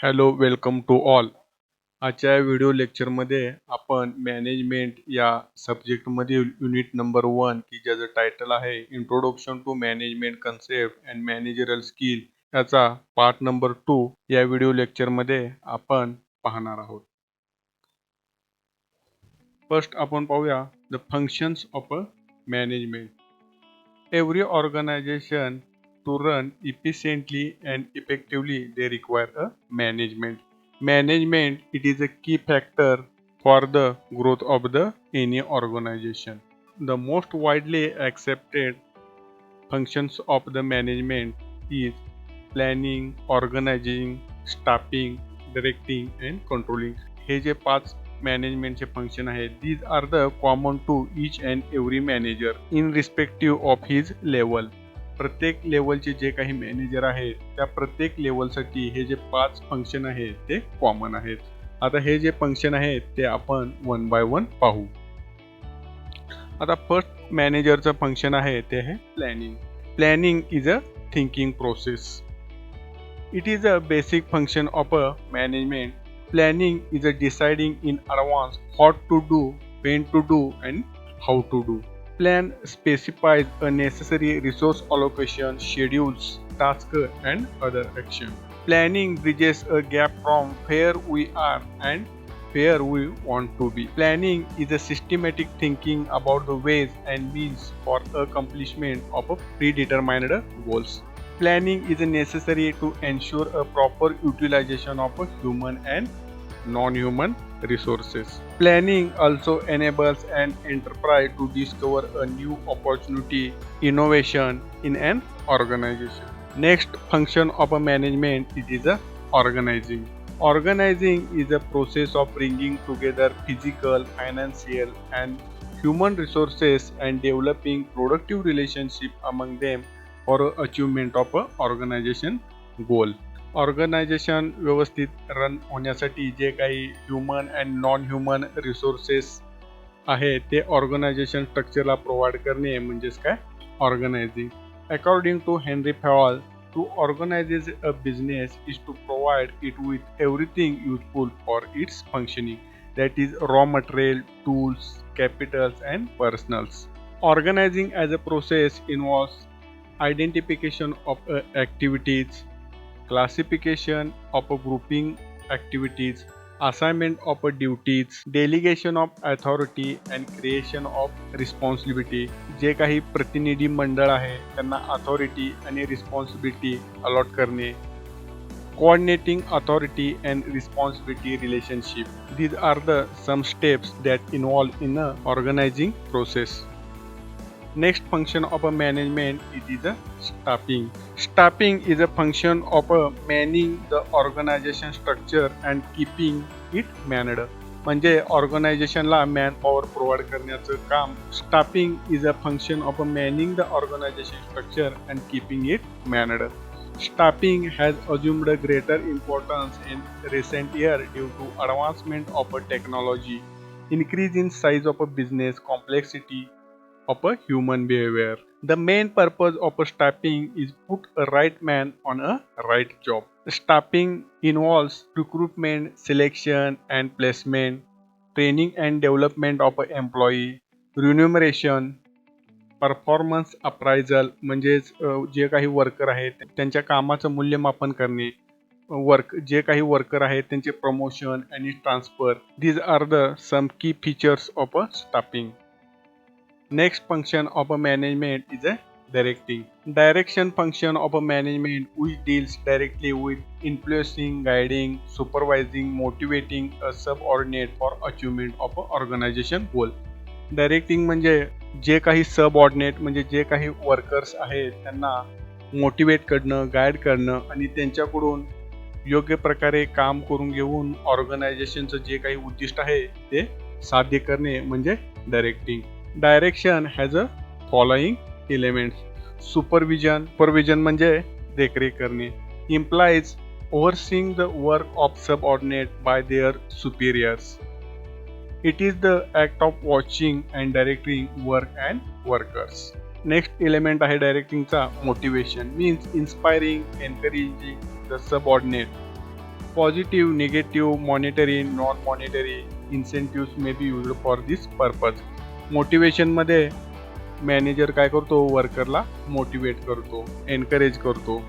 Hello welcome to all. आजच्या video लेक्चरमध्ये आपण मॅनेजमेंट या सब्जेक्टमधील युनिट नंबर 1 की ज्याचं टायटल आहे introduction to management concept and managerial skill याचा पार्ट नंबर 2 या व्हिडिओ लेक्चरमध्ये आपण पाहणार आहोत. फर्स्ट आपण पाहूया the functions of a management. Every organization to run efficiently and effectively they require a management. Management it is a key factor for the growth of the any organization. The most widely accepted functions of the management is planning, organizing, staffing, directing and controlling. हे जे 5 मॅनेजमेंटचे function आहेत these are the common to each and every manager in respective of his level. प्रत्येक लेवलचे जे काही manager आहेत त्या प्रत्येक लेवलसाठी हे जे 5 फंक्शन आहेत ते कॉमन आहेत. आता हे जे फंक्शन आहेत ते आपण वन बाय वन पाहू. आता फर्स्ट मॅनेजरचं फंक्शन आहे ते आहे planning. Planning is a thinking process. It is a basic function of a management. Planning is a deciding in advance what to do, when to do and how to do. Plan specifies a necessary resource allocation, schedules, tasks and other action. Planning bridges a gap from where we are and where we want to be. Planning is a systematic thinking about the ways and means for accomplishment of a predetermined goals. Planning is necessary to ensure a proper utilization of human and non-human resources. Planning also enables an enterprise to discover a new opportunity, innovation in an organization. Next function of a management it is a organizing. Organizing is a process of bringing together physical, financial and human resources and developing productive relationship among them for achievement of a organization goal. Organisation व्यवस्थित run होण्यासाठी जे काही human and non human resources आहेत ते organisation स्ट्रक्चरला provide करणे म्हणजेच काय organising. According to Henri Fayol, to organise a business is to provide it with everything useful for its functioning. That is raw material, tools, capitals and personnels. Organising as a process involves identification of activities, classification of grouping activities, assignment of duties, delegation of authority and creation of responsibility. जे काही प्रतिनिधी मंडळ आहे त्यांना authority आणि responsibility allot करणे. coordinating authority and responsibility relationship. These are the some steps that involve in a organizing process. Next function of a management it is a staffing. Staffing is a function of a manning the organization structure and keeping it manned. म्हणजे ऑर्गनायझेशनला man power provide करण्याचं काम. Staffing is a function of a manning the organisation structure and keeping it manned. Staffing has assumed a greater importance in recent years due to advancement of a technology, increase in size of a business, complexity of a human behavior. The main purpose of a staffing is put a right man on a right job. Staffing involves recruitment, selection and placement, training and development of an employee, remuneration, performance appraisal म्हणजेच जे काही worker आहेत त्यांच्या कामाचं मूल्यमापन करणे. जे काही worker आहेत त्यांचे प्रमोशन आणि ट्रान्सफर. दीज आर द सम की features of a staffing. Next function of a management is a directing. Direction function of a management which deals directly with influencing, guiding, supervising, motivating a subordinate for achievement of a organization goal. Directing म्हणजे जे काही subordinate म्हणजे जे काही workers आहेत त्यांना motivate करणं, guide करणं आणि त्यांच्याकडून योग्य प्रकारे काम करून घेऊन ऑर्गनायझेशनचं जे काही उद्दिष्ट आहे ते साध्य करणे म्हणजे directing. Direction has a following elements. Supervision म्हणजे देखरेख करणे. Implies overseeing the work of subordinate by their superiors. It is the act of watching and directing work and workers. Next element आहे डायरेक्टिंगचा motivation. Means inspiring, encouraging the subordinate Positive, negative, monetary, non-monetary incentives may be used for this purpose. Motivation मध्ये manager काय करतो, वर्करला motivate करतो, encourage करतो.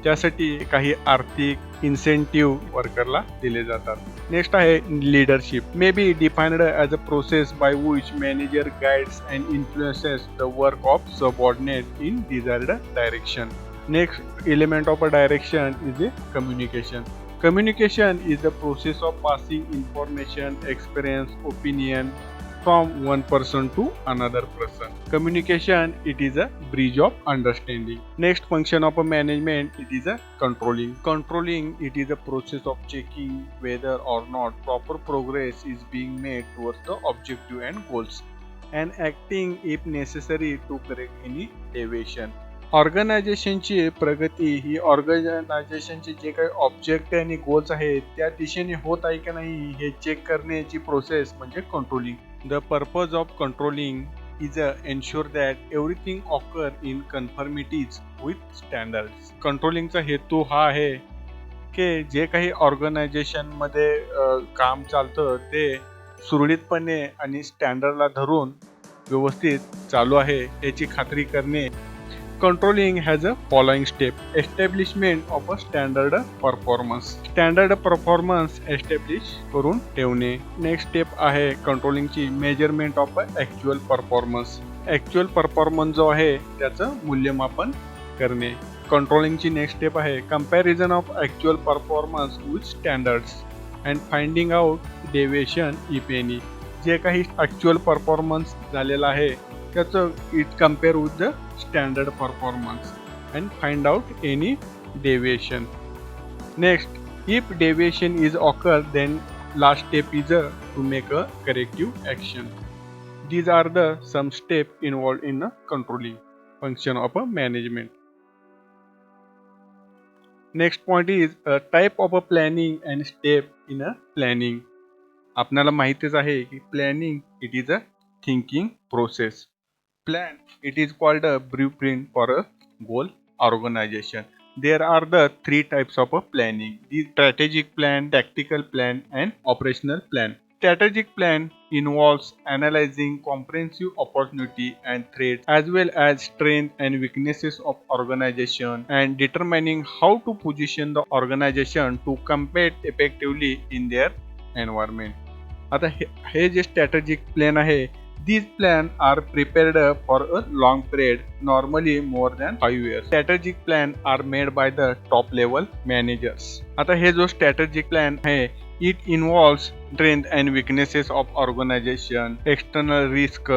त्यासाठी काही आर्थिक इन्सेंटिव्ह वर्करला दिले जातात. नेक्स्ट आहे leadership. May be defined as a process by which manager guides and influences the work of subordinate in desired direction. Next element of a direction is a communication. Communication is the process of passing information, experience, opinion from one person to another person. Communication, it is a bridge of understanding. Next function of a management, it is a controlling. Controlling, it is a process of checking whether or not proper progress is being made towards the objective and goals, and acting if necessary to correct any deviation. ऑर्गनायझेशनची प्रगती ही ऑर्गनायझेशनचे जे काही object आणि goals आहेत त्या दिशेने होत आहे की नाही हे चेक करण्याची प्रोसेस म्हणजे controlling. The purpose of controlling is ensure that everything occur in conformities with standards. कंट्रोलिंगचा हेतू हा आहे की जे काही ऑर्गनायझेशनमध्ये काम चालतं ते सुरळीतपणे आणि स्टँडर्डला धरून व्यवस्थित चालू आहे याची खात्री करणे. Controlling has a following step: establishment of a standard performance. Standard performance establish करून ठेवणे. नेक्स्ट स्टेप आहे कंट्रोलिंगची measurement of actual performance. Actual performance जो आहे त्याचं मूल्यमापन करणे. कंट्रोलिंगची नेक्स्ट स्टेप आहे comparison of actual performance with standards and finding out deviation if any. जे काही ॲक्च्युअल परफॉर्मन्स झालेला आहे त्याचं it compare with the standard performance and find out any deviation. Next, if deviation is occur then last step is to make a corrective action. These are the some step involve in a controlling function of a management. Next point is type of a planning and step in a planning. आपल्याला माहितीच आहे की planning it is a thinking process. Plan, it is called a blueprint for a goal organization. There are the three types of a planning: the strategic plan, tactical plan, and operational plan. Strategic plan involves analyzing comprehensive opportunity and threats as well as strengths and weaknesses of organization and determining how to position the organization to compete effectively in their environment. आता हे जे strategic plan आहे, these plans are prepared for a long period, normally more than 5 years. Strategic plans are made by the top level managers. आता हे जो strategic plan है, it involves strengths and weaknesses of organization, external risk,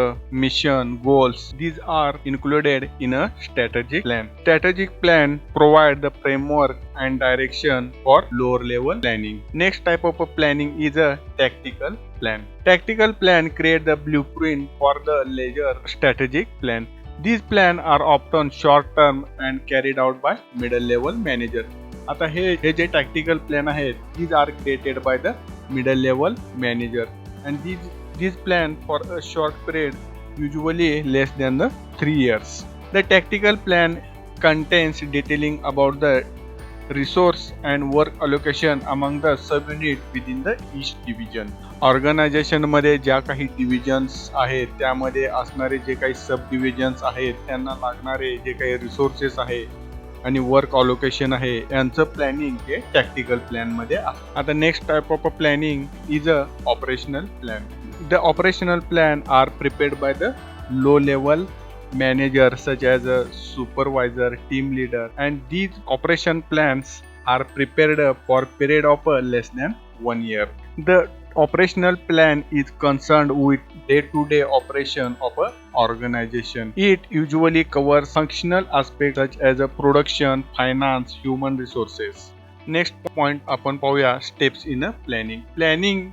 mission, goals. These are included in a strategic plan. Strategic plan provide the framework and direction for lower level planning. Next type of a planning is a tactical plan. Tactical plan create the blueprint for the larger strategic plan. These plans are often short term and carried out by middle level manager. आता हे जे tactical plan आहेत these are created by the middle level manager and these plan for a short period, usually less than the 3 years. The tactical plan contains detailing about the resource and work allocation among the subunit within the each division. Organisation मध्ये ज्या काही divisions आहेत त्यामध्ये असणारे जे काही सब divisions आहेत त्यांना लागणारे जे काही रिसोर्सेस आहे आणि वर्क अलोकेशन आहे यांचं प्लॅनिंग हे टॅक्टिकल प्लॅन मध्ये आहे. आता next type of a planning is a operational plan. The operational plan are prepared by the low level manager such as a supervisor, team leader, and these operation plans are prepared for period of less than 1 year. The operational plan is concerned with day-to-day operation of a organization. It usually covers functional aspects such as a production, finance, human resources. Next point आपण पाहूया steps in a planning. Planning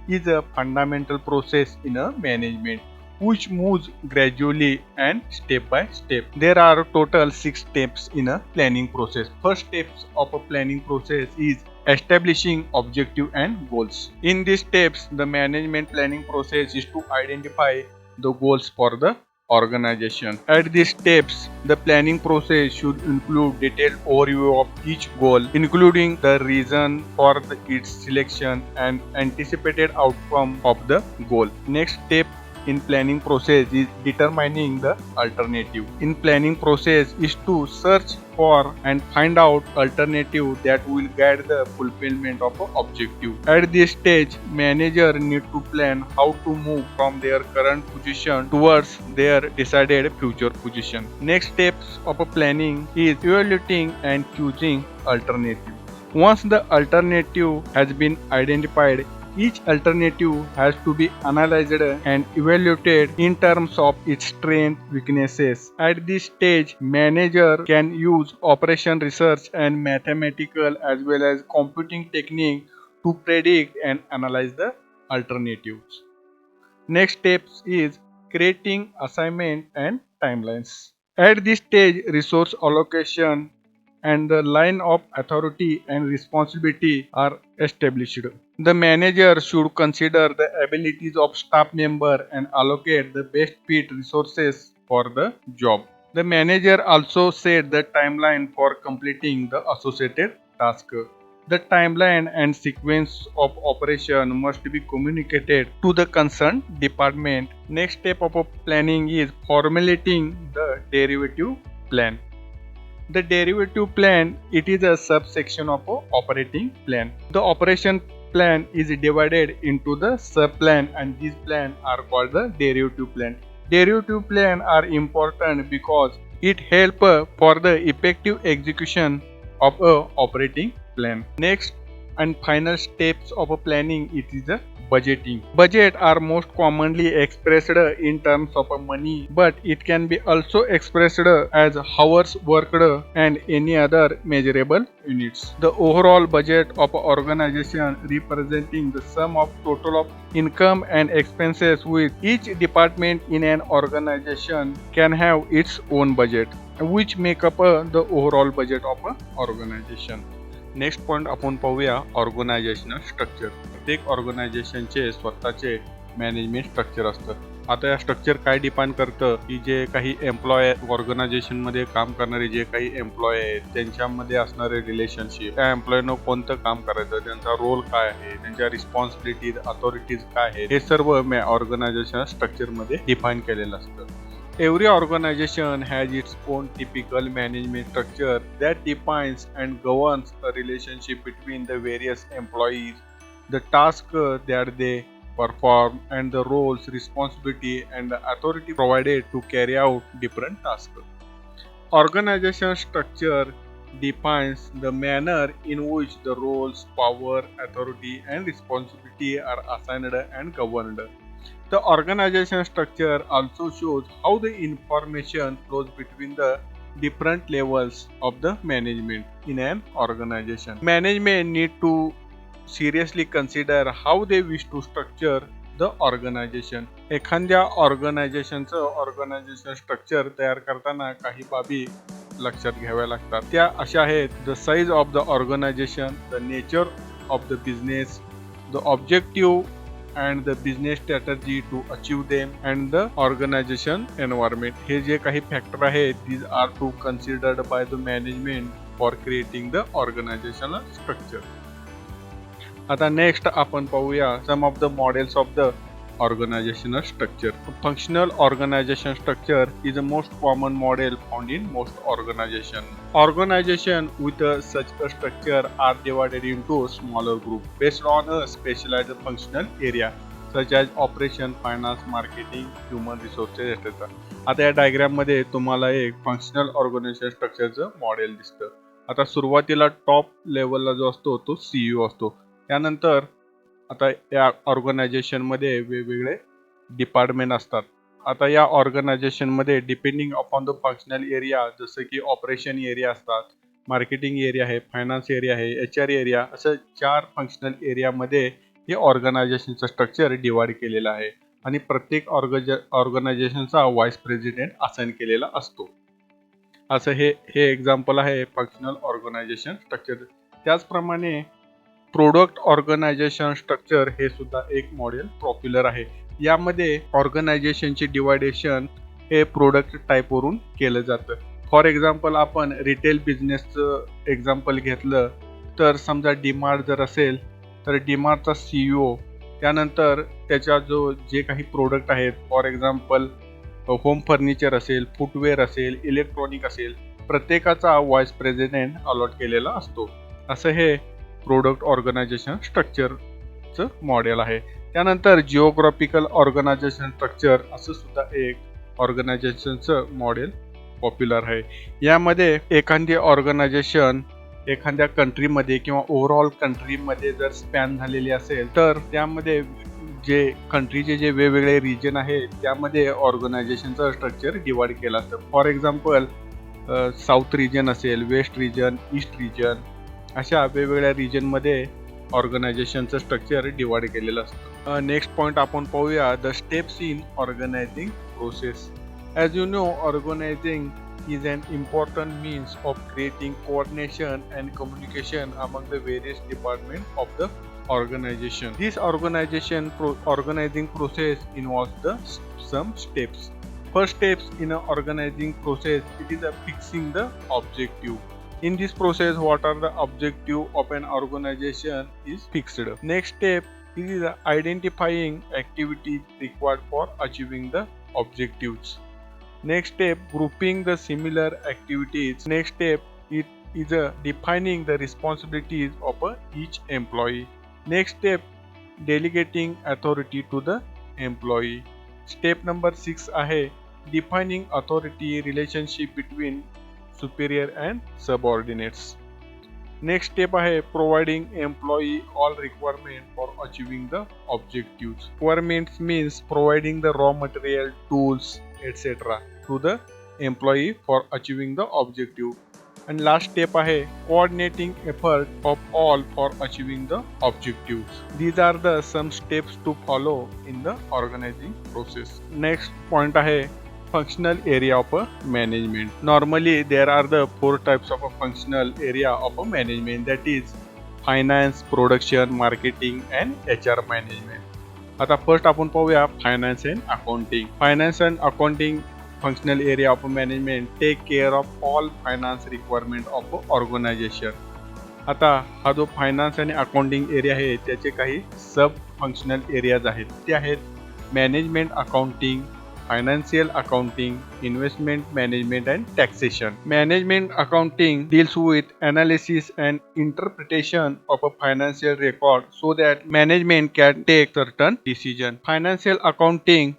is a fundamental process in a management which moves gradually and step by step. There are total 6 steps in a planning process. First steps of a planning process is establishing objective and goals. In these steps, the management planning process is to identify the goals for the organization. At these steps, the planning process should include detailed overview of each goal, including the reason for its selection and anticipated outcome of the goal. Next step in planning process is determining the alternative. In planning process is to search for and find out alternative that will guide the fulfillment of an objective. At this stage, manager need to plan how to move from their current position towards their decided future position. Next steps of a planning is evaluating and choosing alternative. Once the alternative has been identified, each alternative has to be analyzed and evaluated in terms of its strengths, weaknesses. At this stage, manager can use operation research and mathematical as well as computing technique to predict and analyze the alternatives. Next steps is creating assignment and timelines. At this stage, resource allocation and the line of authority and responsibility are established. The manager should consider the abilities of staff member and allocate the best fit resources for the job. The manager also set the timeline for completing the associated task. The timeline and sequence of operation must be communicated to the concerned department. Next step of planning is formulating the derivative plan. The derivative plan, it is a subsection of a operating plan. The operation plan is divided into the sub-plan and these plans are called the derivative plan. Derivative plan are important because it help for the effective execution of a operating plan. Next and final steps of a planning, it is a budgeting. Budget are most commonly expressed in terms of money, but it can be also expressed as hours worked and any other measurable units. The overall budget of an organization representing the sum of total of income and expenses with each department in an organization can have its own budget, which make up the overall budget of an organization. Next point आपण पाहूया organisational structure. प्रत्येक ऑर्गनायझेशनचे स्वतःचे management structure असतं. आता या structure काय define करतं की जे काही एम्प्लॉय ऑर्गनायझेशनमध्ये काम करणारे जे काही एम्प्लॉय आहेत त्यांच्यामध्ये असणारे रिलेशनशिप, त्या एम्प्लॉयनं कोणतं काम करायचं, त्यांचा रोल काय आहे, त्यांच्या रिस्पॉन्सिबिलिटीज अथॉरिटीज काय आहेत, हे सर्व ऑर्गनायझेशनल स्ट्रक्चरमध्ये डिफाईन केलेलं असतं. Every organization has its own typical management structure that defines and governs a relationship between the various employees, the tasks that they perform, and the roles, responsibility, and the authority provided to carry out different tasks. Organization structure defines the manner in which the roles, power, authority, and responsibility are assigned and governed. The organization structure also shows how the information flows between the different levels of the management in an organization. Management need to seriously consider how they wish to structure the organization. एखाद्या organisation structure तयार करताना काही बाबी लक्षात घ्याव्या लागतात. त्या अशा आहेत: the size of the organisation, the nature of the business, the objective and the business strategy to achieve them, and the organization environment. हे जे काही फॅक्टर आहेत, these are to considered by the management for creating the organizational structure. आता next आपण पाहूया some of the models of the organizational structure. Functional organization structure is the most common model found in most organizations. Organizations with such a structure are divided into smaller groups based on a specialized functional area such as operation, finance, marketing, human resources, etc. आता या diagram मध्ये तुम्हाला एक functional organisation स्ट्रक्चरचं model दिसतं. आता सुरुवातीला top लेवलला जो असतो तो सीईओ असतो. त्यानंतर आता या ऑर्गनायझेशनमध्ये वेगवेगळे डिपार्टमेंट असतात. आता या ऑर्गनायझेशनमध्ये depending upon the functional area, जसं की ऑपरेशन एरिया असतात, मार्केटिंग एरिया आहे, फायनान्स एरिया आहे, HR एरिया, असं 4 फंक्शनल एरियामध्ये हे ऑर्गनायझेशनचं स्ट्रक्चर डिवाइड केलेलं आहे आणि प्रत्येक ऑर्गनायझेशनचा व्हाईस प्रेसिडेंट असाइन केलेला असतो. असं हे एक्झाम्पल आहे फंक्शनल ऑर्गनायझेशन स्ट्रक्चर. त्याचप्रमाणे प्रोडक्ट ऑर्गनायझेशन स्ट्रक्चर हे सुद्धा एक मॉडेल पॉप्युलर आहे. यामध्ये ऑर्गनायझेशनचे डिवायडेशन हे प्रोडक्ट टाईपवरून केलं जातं. फॉर एक्झाम्पल आपण रिटेल बिझनेसचं एक्झाम्पल घेतलं तर समजा डीमार्ट जर असेल तर डीमार्टचा CEO, त्यानंतर त्याच्या जे काही प्रोडक्ट आहेत, फॉर एक्झाम्पल होम फर्निचर असेल, फुटवेअर असेल, इलेक्ट्रॉनिक असेल, प्रत्येकाचा व्हाईस प्रेसिडेंट अलॉट केलेला असतो. असं हे प्रोडक्ट ऑर्गनायझेशन स्ट्रक्चरचं मॉडेल आहे. त्यानंतर जिओग्राफिकल ऑर्गनायझेशन स्ट्रक्चर असं सुद्धा एक ऑर्गनायझेशनचं मॉडेल पॉप्युलर आहे. यामध्ये एखादी ऑर्गनायझेशन एखाद्या कंट्रीमध्ये किंवा ओव्हरऑल कंट्रीमध्ये जर स्पॅन झालेली असेल तर त्यामध्ये जे कंट्रीचे जे वेगवेगळे रिजन आहेत त्यामध्ये ऑर्गनायझेशनचं स्ट्रक्चर डिवाइड केलं असतं. फॉर एक्झाम्पल साऊथ रिजन असेल, वेस्ट रिजन, ईस्ट रिजन, अशा वेगवेगळ्या रिजनमध्ये ऑर्गनायझेशनचं स्ट्रक्चर डिवाइड केलेलं असतं. नेक्स्ट पॉईंट आपण पाहूया, the steps in organising process. As you know, organising is an important means of creating coordination and communication among the various departments of the organization. This organizing process involves some steps. First steps in an organizing process, it is fixing the objective. In this process, what are the objective of an organization is fixed. Next step is identifying activities required for achieving the objectives. Next step, grouping the similar activities. Next step, it is defining the responsibilities of each employee. Next step, delegating authority to the employee. Step number 6 आहे defining authority relationship between superior and subordinates. Next step आहे providing employee all requirement for achieving the objectives. Requirements means providing the raw material, tools, etc. to the employee for achieving the objective. And last step आहे coordinating effort of all for achieving the objectives. These are the some steps to follow in the organizing process. Next point आहे functional area of a management. Normally there are the 4 types of a functional area of a management, that is finance, production, marketing and HR management. आता first आपण पाहूया finance and accounting. Finance and accounting functional area of management take care of all finance requirement of organisation. आता हा जो finance आणि accounting area आहे त्याचे काही सब फंक्शनल एरियाज आहेत. ते आहेत management accounting, financial accounting, investment management and taxation. Management accounting deals with analysis and interpretation of a financial record so that management can take certain decision. Financial accounting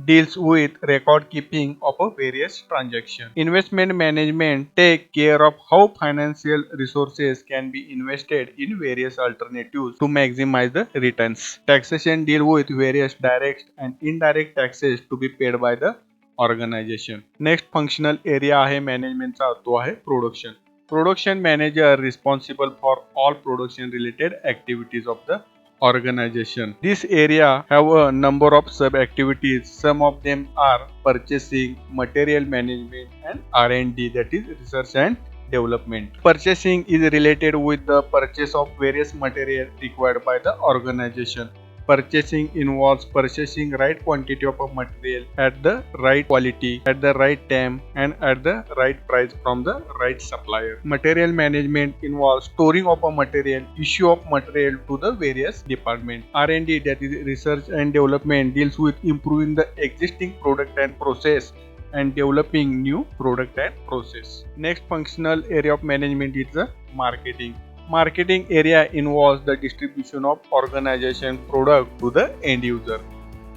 deals with record keeping of a various transactions. Investment management take care of how financial resources can be invested in various alternatives to maximize the returns. Taxation deal with various direct and indirect taxes to be paid by the organization. Next functional area आहे managementचा, तो आहे production. Production manager responsible for all production related activities of the organization. This area have a number of sub activities. Some of them are purchasing, material management and R&D, that is research and development. Purchasing is related with the purchase of various material required by the organization. Purchasing involves purchasing right quantity of a material at the right quality, at the right time and at the right price from the right supplier. Material management involves storing of a material, issue of material to the various departments. R&D, that is research and development, deals with improving the existing product and process and developing new product and process. Next functional area of management is the marketing. Marketing area involves the distribution of organization product to the end user.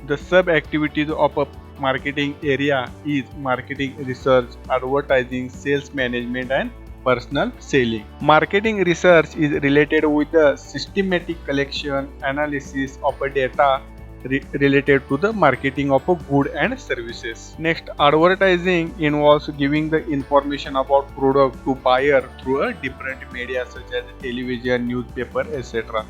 The sub activities of a marketing area is marketing research, advertising, sales management and personal selling. Marketing research is related with the systematic collection, analysis of a data related to the marketing of a good and services. Next, advertising involves giving the information about product to buyer through a different media such as television, newspaper, etc.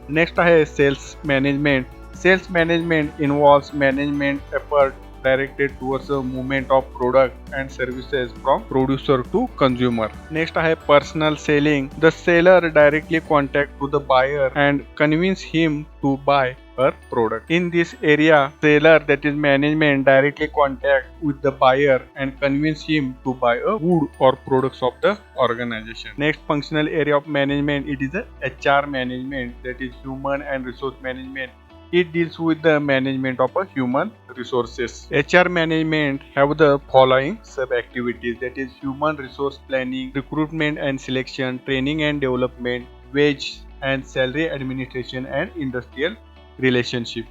Next आहे sales management. Sales management involves management effort directed towards the movement of product and services from producer to consumer. Next आहे personal selling. The seller directly contact to the buyer and convince him to buy her product. In this area, seller, that is management, directly contact with the buyer and convince him to buy a good or products of the organization. Next functional area of management, it is a HR management, that is human and resource management. It deals with the management of a human resources. HR management have the following sub activities, that is human resource planning, recruitment and selection, training and development, wage and salary administration, and industrial relationship.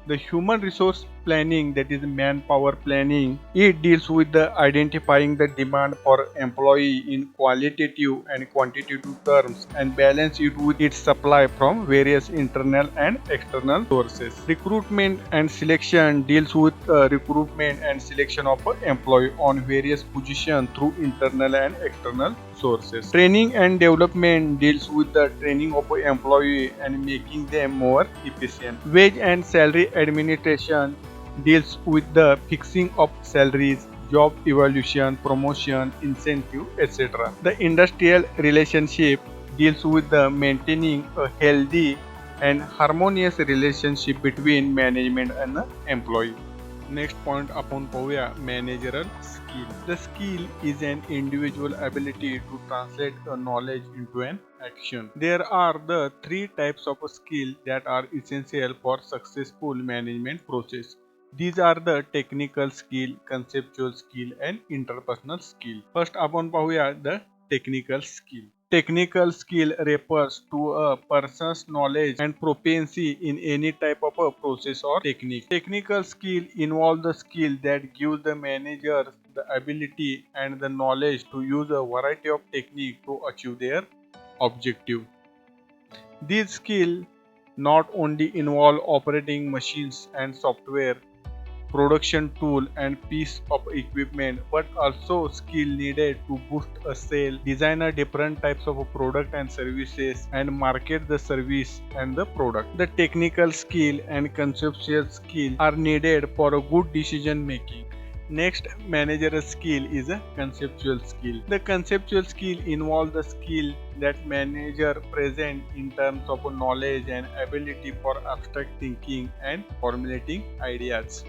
The human resource planning, that is manpower planning, it deals with the identifying the demand for employee in qualitative and quantitative terms and balance it with its supply from various internal and external sources. Recruitment and selection deals with recruitment and selection of employee on various positions through internal and external sources. Training and development deals with the training of employee and making them more efficient. Wage and salary administration deals with the fixing of salaries, job evaluation, promotion, incentive, etc. The industrial relationship deals with the maintaining a healthy and harmonious relationship between management and the employee. Next point आपण पाहूया managerial skill. The skill is an individual ability to translate a knowledge into an action. There are the three types of skill that are essential for successful management process. These are the technical skill, conceptual skill, and interpersonal skill. First आपण पाहूया the technical skill. Technical skill refers to a person's knowledge and proficiency in any type of a process or technique. Technical skill involve the skill that gives the manager the ability and the knowledge to use a variety of technique to achieve their objective. These skills not only involve operating machines and software, production tool and piece of equipment, but also skill needed to boost a sale, design a different types of product and services, and market the service and the product. The technical skill and conceptual skill are needed for a good decision making. Next managerial skill is a conceptual skill. The conceptual skill involves the skill that manager present in terms of knowledge and ability for abstract thinking and formulating ideas.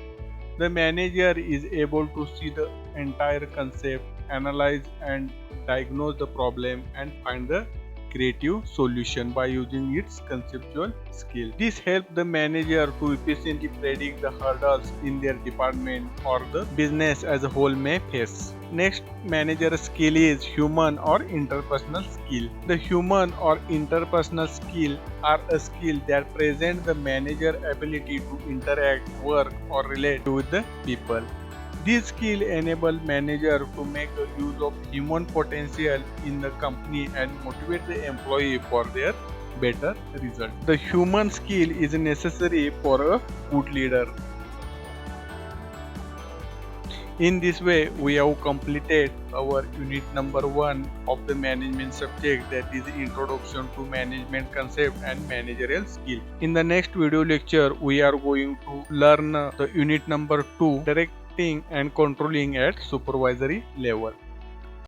The manager is able to see the entire concept, analyze and diagnose the problem, and find the creative solution by using its conceptual skill. This helps the manager to efficiently predict the hurdles in their department or the business as a whole may face. Next manager skill is human or interpersonal skill. The human or interpersonal skill are a skill that present the manager ability to interact, work or relate with the people. These skills enable manager to make use of human potential in the company and motivate the employee for their better result. The human skill is necessary for a good leader. In this way, we have completed our unit number 1 of the management subject, that is introduction to management concept and managerial skill. In the next video lecture, we are going to learn the unit number 2, directing and controlling at supervisory level.